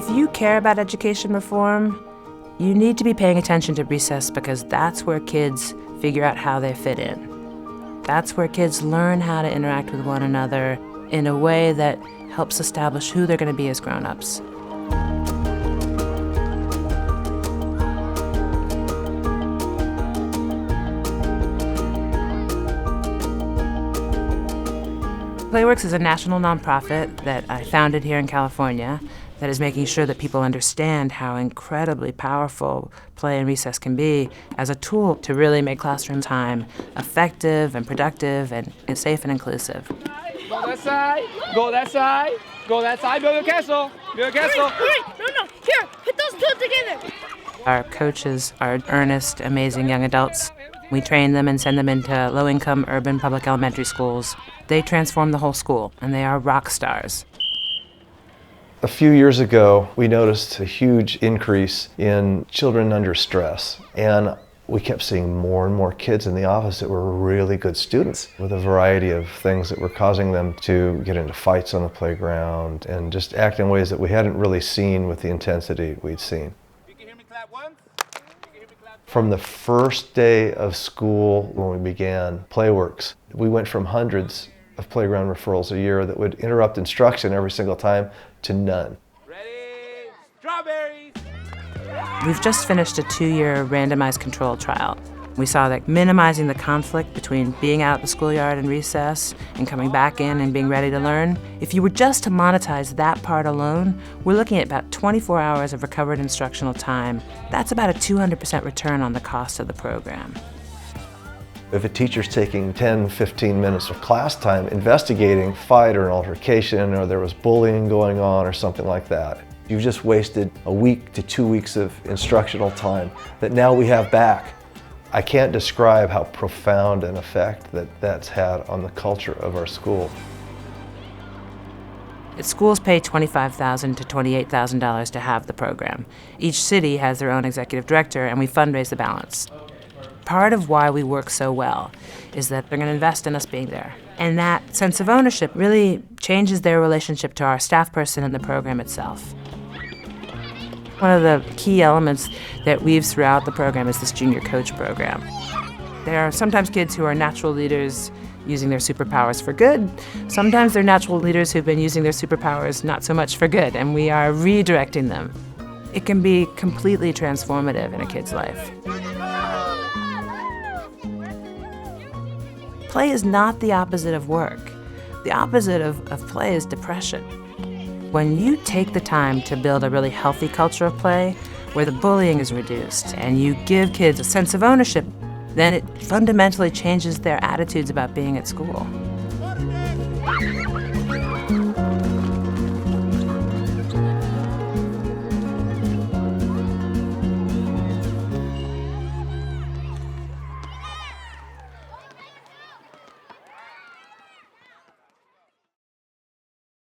If you care about education reform, you need to be paying attention to recess because that's where kids figure out how they fit in. That's where kids learn how to interact with one another in a way that helps establish who they're going to be as grown-ups. Playworks is a national nonprofit that I founded here in California that is making sure that people understand how incredibly powerful play and recess can be as a tool to really make classroom time effective and productive and safe and inclusive. Go that side, go that side, go that side, build a castle, build a castle. No, here, put those two together. Our coaches are earnest, amazing young adults. We train them and send them into low-income urban public elementary schools. They transform the whole school, and they are rock stars. A few years ago, we noticed a huge increase in children under stress, and we kept seeing more and more kids in the office that were really good students with a variety of things that were causing them to get into fights on the playground and just act in ways that we hadn't really seen with the intensity we'd seen. You can hear me clap once. From the first day of school when we began Playworks, we went from hundreds of playground referrals a year that would interrupt instruction every single time to none. Ready, strawberries. We've just finished a 2-year randomized control trial. We saw that minimizing the conflict between being out at the schoolyard and recess and coming back in and being ready to learn, if you were just to monetize that part alone, we're looking at about 24 hours of recovered instructional time. That's about a 200% return on the cost of the program. If a teacher's taking 10, 15 minutes of class time investigating fight or an altercation or there was bullying going on or something like that, you've just wasted a week to 2 weeks of instructional time that now we have back. I can't describe how profound an effect that's had on the culture of our school. Schools pay $25,000 to $28,000 to have the program. Each city has their own executive director, and we fundraise the balance. Part of why we work so well is that they're going to invest in us being there. And that sense of ownership really changes their relationship to our staff person and the program itself. One of the key elements that weaves throughout the program is this junior coach program. There are sometimes kids who are natural leaders using their superpowers for good. Sometimes they're natural leaders who've been using their superpowers not so much for good, and we are redirecting them. It can be completely transformative in a kid's life. Play is not the opposite of work. The opposite of play is depression. When you take the time to build a really healthy culture of play, where the bullying is reduced, and you give kids a sense of ownership, then it fundamentally changes their attitudes about being at school.